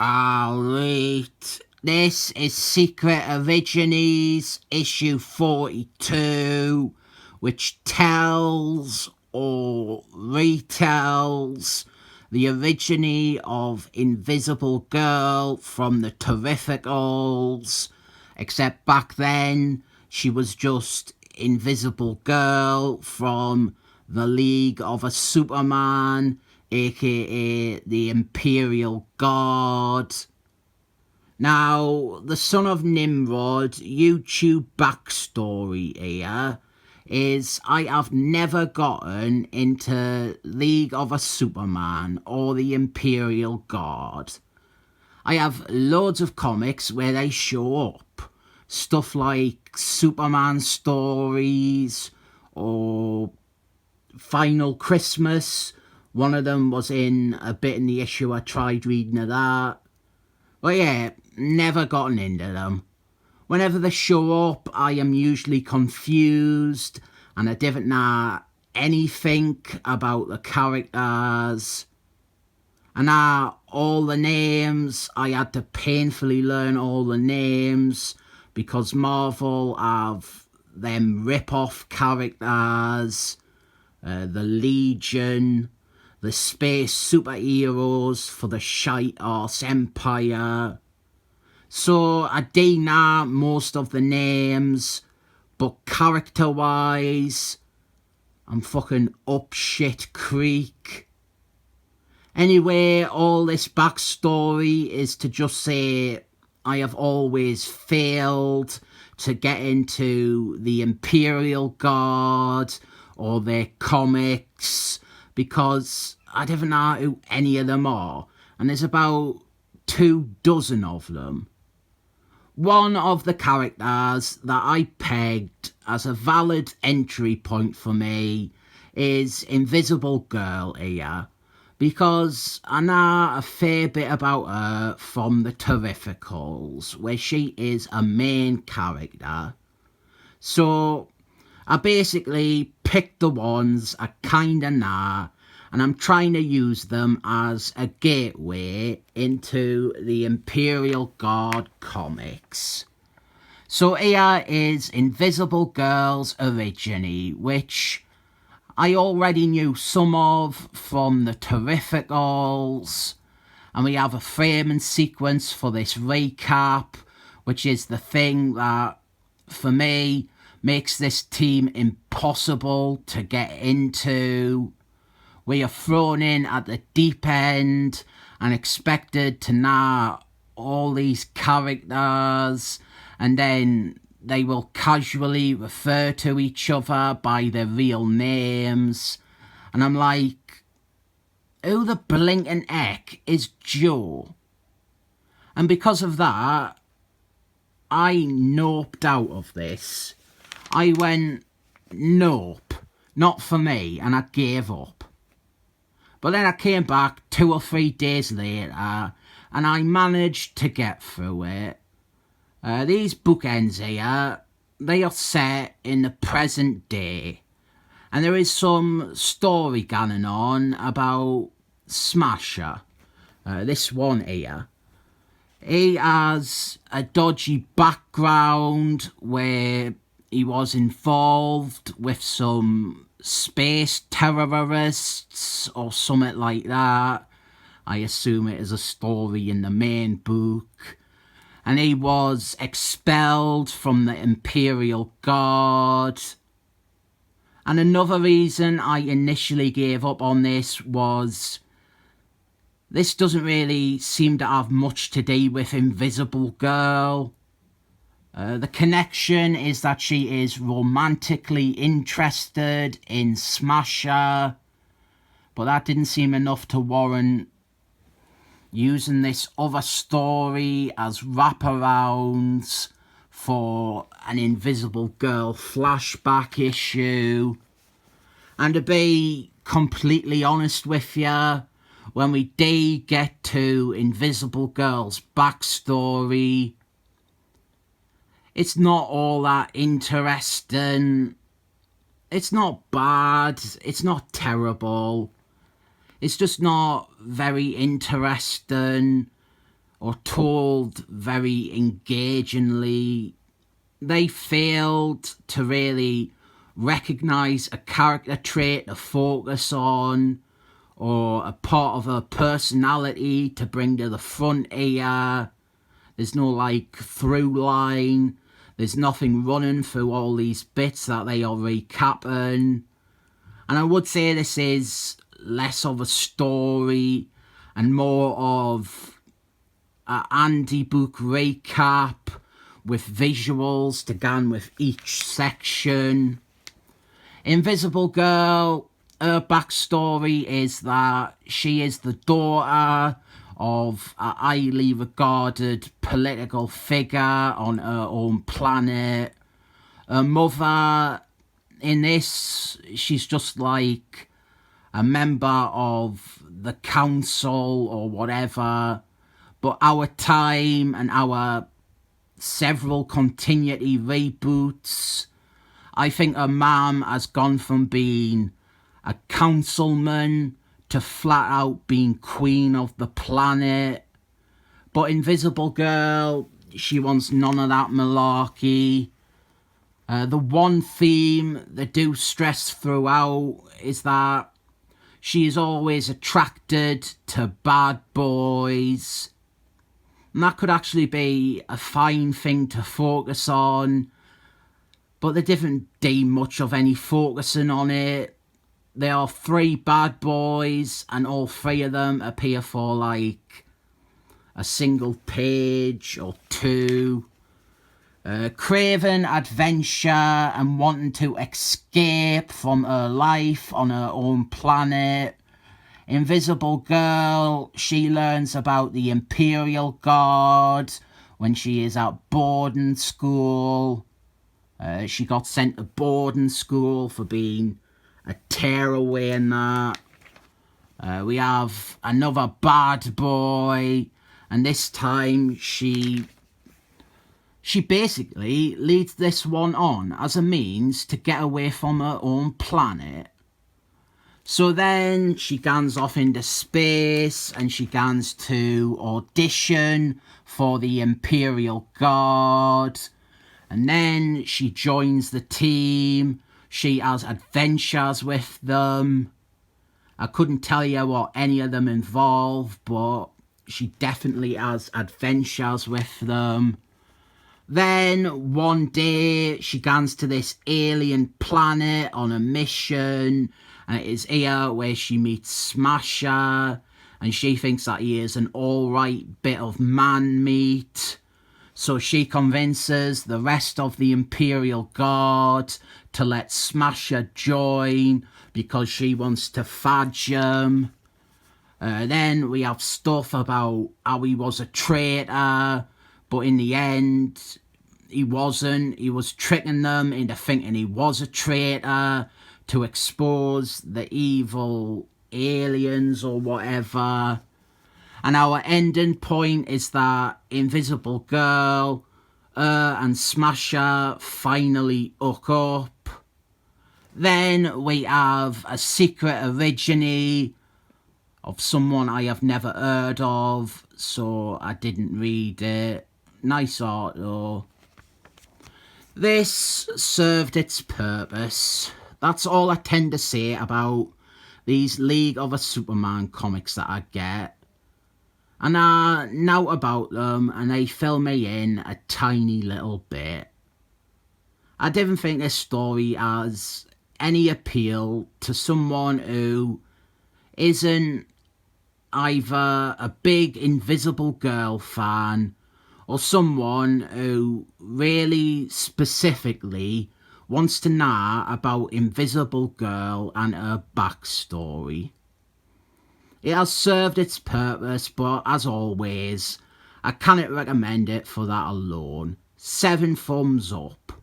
Alright, this is Secret Origines issue 42, which tells or retells the origin of Invisible Girl from the Terrificals, except back then she was just Invisible Girl from the League of a Superman, aka the Imperial Guard. Now, the son of Nimrod YouTube backstory here is I have never gotten into League of a Superman or the Imperial Guard. I have loads of comics where they show up. Stuff like Superman stories or Final Christmas. One of them was in a bit in the issue. I tried reading of that. But yeah, never gotten into them. Whenever they show up, I am usually confused and I didn't know anything about the characters. And all the names, I had to painfully learn all the names because Marvel have them rip-off characters, the Legion, the space superheroes for the shite-arse Empire. So I do know most of the names, but character-wise, I'm fucking up shit creek. Anyway, all this backstory is to just say I have always failed to get into the Imperial Guard or their comics because I don't know who any of them are, and there's about 24 of them. One of the characters that I pegged as a valid entry point for me is Invisible Girl here, because I know a fair bit about her from the Terrificals, where she is a main character. So I basically picked the ones I kinda know, and I'm trying to use them as a gateway into the Imperial Guard comics. So here is Invisible Girl's origin, which I already knew some of from the Terrificals, and we have a framing sequence for this recap, which is the thing that, for me, makes this team impossible to get into. We are thrown in at the deep end and expected to know all these characters, and then they will casually refer to each other by their real names. And I'm like, who the blinking heck is Joe? And because of that, I noped out of this. I went, nope, not for me, and I gave up. But then I came back 2 or 3 days later, and I managed to get through it. These bookends here, they are set in the present day, and there is some story going on about Smasher, this one here. He has a dodgy background where he was involved with some space terrorists or something like that. I assume it is a story in the main book. And he was expelled from the Imperial Guard. And another reason I initially gave up on this was this doesn't really seem to have much to do with Invisible Girl. The connection is that she is romantically interested in Smasher, but that didn't seem enough to warrant using this other story as wraparounds for an Invisible Girl flashback issue. And to be completely honest with you, when we do get to Invisible Girl's backstory, it's not all that interesting. It's not bad. It's not terrible. It's just not very interesting. or told very engagingly. They failed to really recognise a character trait to focus on, or a part of her personality to bring to the front here. There's no like through line. There's nothing running through all these bits that they are recapping. And I would say this is less of a story and more of an Andy book recap with visuals to go with each section. Invisible Girl, her backstory is that she is the daughter of a highly regarded political figure on her own planet. Her mother, in this, she's just like a member of the council or whatever. But our time and our several continuity reboots, I think her mum has gone from being a councilman to flat out being queen of the planet. But Invisible Girl, she wants none of that malarkey. The one theme they do stress throughout is that she is always attracted to bad boys. And that could actually be a fine thing to focus on, but they didn't do much of any focusing on it. There are 3 bad boys, and all 3 of them appear for like a single page or 2. Craving adventure and wanting to escape from her life on her own planet. Invisible Girl, she learns about the Imperial Guard when she is at boarding school. She got sent to boarding school for being a tearaway and that. We have another bad boy, and this time she basically leads this one on as a means to get away from her own planet. So then she goes off into space and she goes to audition for the Imperial Guard. And then she joins the team. She has adventures with them. I couldn't tell you what any of them involve, but she definitely has adventures with them. Then one day she goes to this alien planet on a mission, and it is here where she meets Smasher, and she thinks that he is an alright bit of man meat. So she convinces the rest of the Imperial Guard to let Smasher join because she wants to fudge him. Then we have stuff about how he was a traitor, but in the end, he wasn't. He was tricking them into thinking he was a traitor to expose the evil aliens or whatever. And our ending point is that Invisible Girl and Smasher finally hook up. Then we have a secret originy of someone I have never heard of, so I didn't read it. Nice art though. This served its purpose. That's all I tend to say about these League of a Superman comics that I get. And I know about them and they fill me in a tiny little bit. I didn't think this story has any appeal to someone who isn't either a big Invisible Girl fan or someone who really specifically wants to know about Invisible Girl and her backstory. It has served its purpose, but as always, I cannot recommend it for that alone. 7 thumbs up.